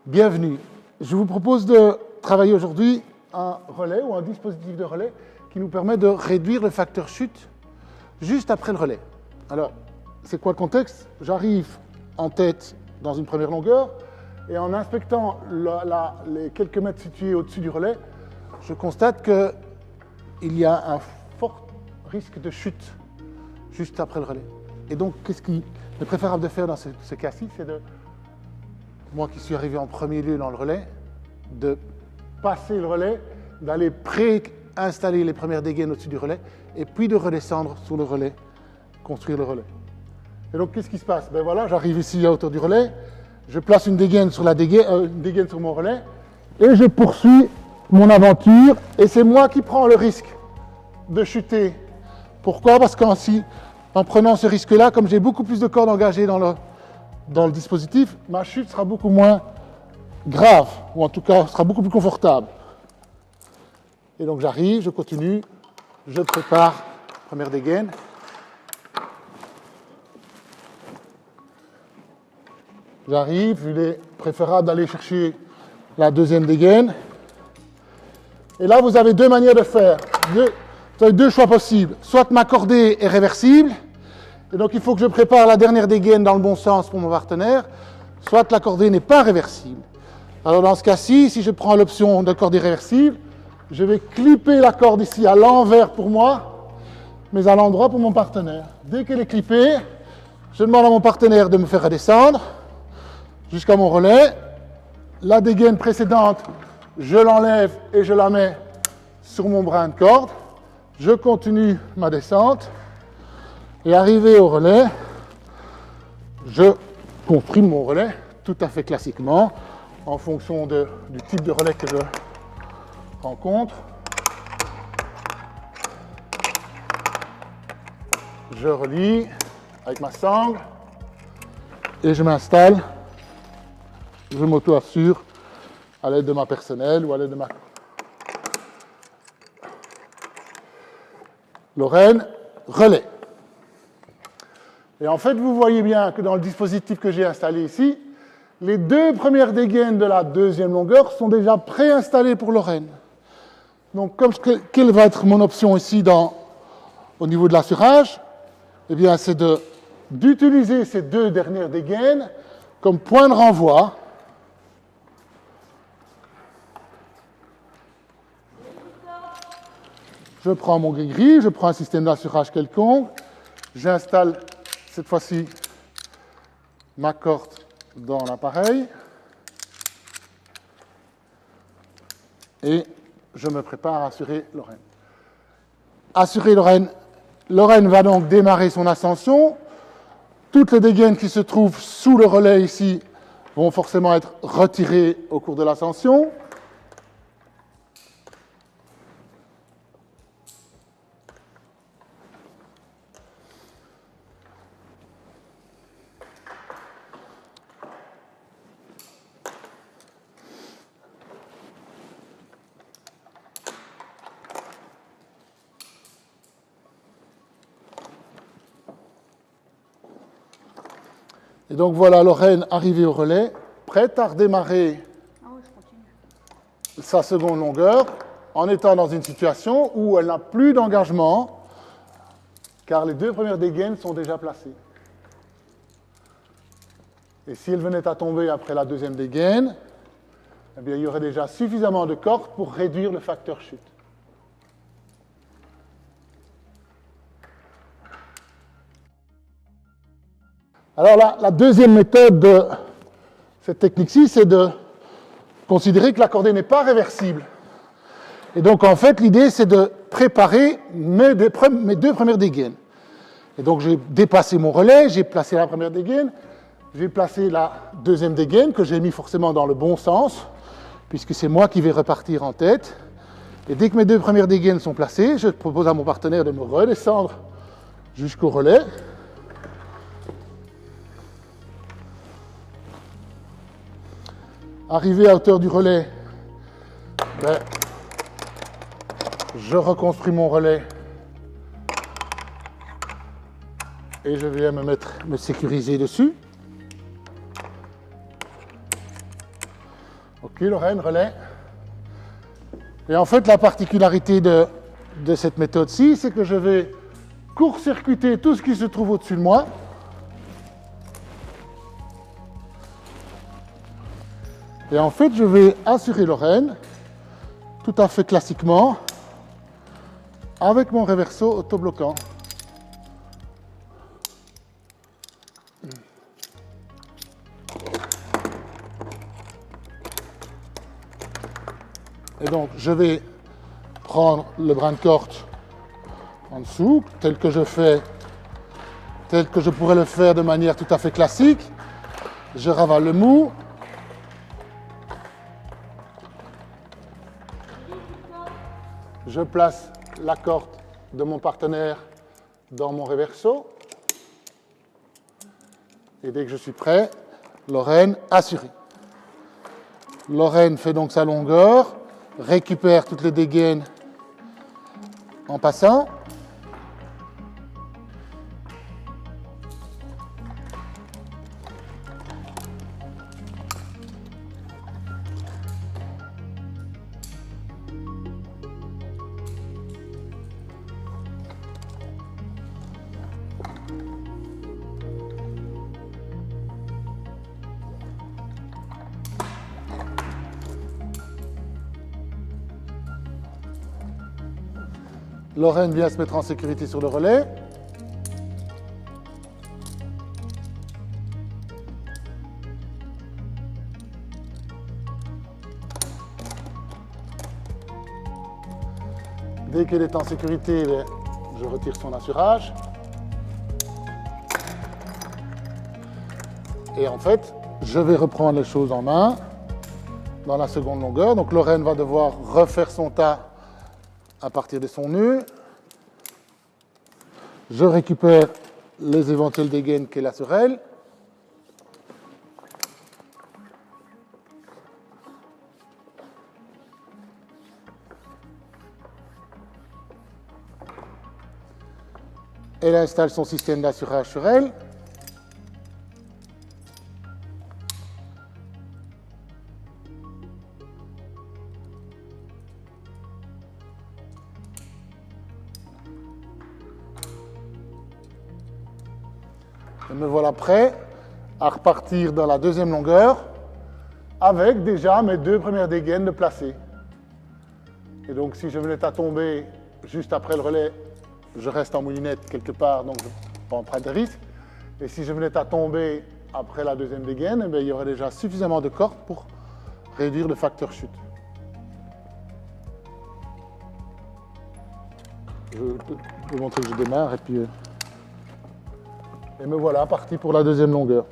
Bienvenue. Je vous propose de travailler aujourd'hui un relais ou un dispositif de relais qui nous permet de réduire le facteur chute juste après le relais. Alors, c'est quoi le contexte? J'arrive en tête dans une première longueur et en inspectant les quelques mètres situés au-dessus du relais, je constate qu'il y a un fort risque de chute juste après le relais. Et donc, qu'est-ce qu'il est préférable de faire dans ce cas-ci? C'est de, moi qui suis arrivé en premier lieu dans le relais, de passer le relais, d'aller préinstaller les premières dégaines au-dessus du relais, et puis de redescendre sur le relais, construire le relais. Et donc, qu'est-ce qui se passe? Ben voilà, j'arrive ici à hauteur du relais, je place une dégaine sur sur mon relais, et je poursuis mon aventure, et c'est moi qui prends le risque de chuter. Pourquoi? Parce qu'en prenant ce risque-là, comme j'ai beaucoup plus de cordes engagées dans le dispositif, ma chute sera beaucoup moins grave, ou en tout cas sera beaucoup plus confortable. Et donc j'arrive, je continue, je prépare la première dégaine. J'arrive, il est préférable d'aller chercher la deuxième dégaine. Et là, vous avez deux manières de faire. Vous avez deux choix possibles. Soit ma cordée est réversible, et donc il faut que je prépare la dernière dégaine dans le bon sens pour mon partenaire, soit la cordée n'est pas réversible. Alors dans ce cas-ci, si je prends l'option de cordée réversible, je vais clipper la corde ici à l'envers pour moi, mais à l'endroit pour mon partenaire. Dès qu'elle est clippée, je demande à mon partenaire de me faire redescendre jusqu'à mon relais. La dégaine précédente, je l'enlève et je la mets sur mon brin de corde. Je continue ma descente. Et arrivé au relais, je comprime mon relais tout à fait classiquement en fonction du type de relais que je rencontre. Je relie avec ma sangle et je m'installe. Je m'auto-assure à l'aide de ma personnelle ou à l'aide de ma Lorraine, relais. Et en fait, vous voyez bien que dans le dispositif que j'ai installé ici, les deux premières dégaines de la deuxième longueur sont déjà préinstallées pour Lorraine. Donc, quelle va être mon option ici au niveau de l'assurage? Eh bien, c'est d'utiliser ces deux dernières dégaines comme point de renvoi. Je prends mon gris-gris, je prends un système d'assurage quelconque, j'installe cette fois-ci ma corde dans l'appareil et je me prépare à assurer Lorraine. Assurer Lorraine, Lorraine va donc démarrer son ascension. Toutes les dégaines qui se trouvent sous le relais ici vont forcément être retirées au cours de l'ascension. Et donc voilà Lorraine arrivée au relais, prête à redémarrer sa seconde longueur, en étant dans une situation où elle n'a plus d'engagement, car les deux premières dégaines sont déjà placées. Et si elle venait à tomber après la deuxième dégaine, eh bien, il y aurait déjà suffisamment de cordes pour réduire le facteur chute. Alors la deuxième méthode de cette technique-ci, c'est de considérer que la cordée n'est pas réversible. Et donc en fait, l'idée, c'est de préparer mes deux premières dégaines. Et donc j'ai dépassé mon relais, j'ai placé la première dégaine, j'ai placé la deuxième dégaine que j'ai mis forcément dans le bon sens, puisque c'est moi qui vais repartir en tête. Et dès que mes deux premières dégaines sont placées, je propose à mon partenaire de me redescendre jusqu'au relais. Arrivé à hauteur du relais, je reconstruis mon relais Et je viens me sécuriser dessus. Ok, Lorraine, relais. Et en fait, la particularité de cette méthode-ci, c'est que je vais court-circuiter tout ce qui se trouve au-dessus de moi. Et en fait, je vais assurer Lorraine, tout à fait classiquement, avec mon reverso autobloquant. Et donc, je vais prendre le brin de corde en dessous, tel que je pourrais le faire de manière tout à fait classique. Je ravale le mou. Je place la corde de mon partenaire dans mon reverso. Et dès que je suis prêt, Lorraine assurée. Lorraine fait donc sa longueur, récupère toutes les dégaines en passant. Lorraine vient se mettre en sécurité sur le relais. Dès qu'elle est en sécurité, je retire son assurage. Et en fait, je vais reprendre les choses en main dans la seconde longueur. Donc Lorraine va devoir refaire son tas à partir de son nœud. Je récupère les éventuelles dégaines qu'elle a sur elle. Elle installe son système d'assurage sur elle. Et me voilà prêt à repartir dans la deuxième longueur avec déjà mes deux premières dégaines de placées. Et donc si je venais à tomber juste après le relais, je reste en moulinette quelque part, donc je ne prends pas de risque. Et si je venais à tomber après la deuxième dégaine, il y aurait déjà suffisamment de corde pour réduire le facteur chute. Je peux montrer que je démarre et puis... Et me voilà parti pour la deuxième longueur.